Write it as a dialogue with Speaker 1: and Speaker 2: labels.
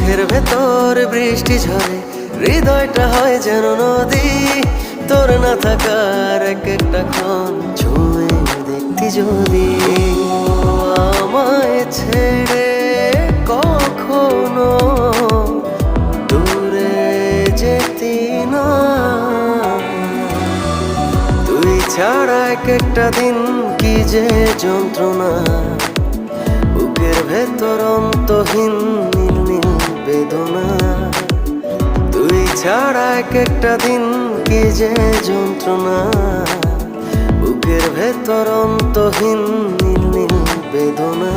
Speaker 1: বুকের ভেতর বৃষ্টি ঝরে, হৃদয়টা হয় যেন নদী। তোর না থাকার এক একটা ক্ষণ ছুঁয়ে দেখতি যদি। আমায় ছেড়ে কখনো দূরে যেতি না, তুই ছাড়া এক একটা দিন কি যে যন্ত্রণা। বুকের ভেতর অন্তহীন নীল নীল বেদনা, তুই ছাড়া এক একটা দিন কি যে যন্ত্রণা। বুকের ভেতর অন্তহীন নীল নীল বেদনা।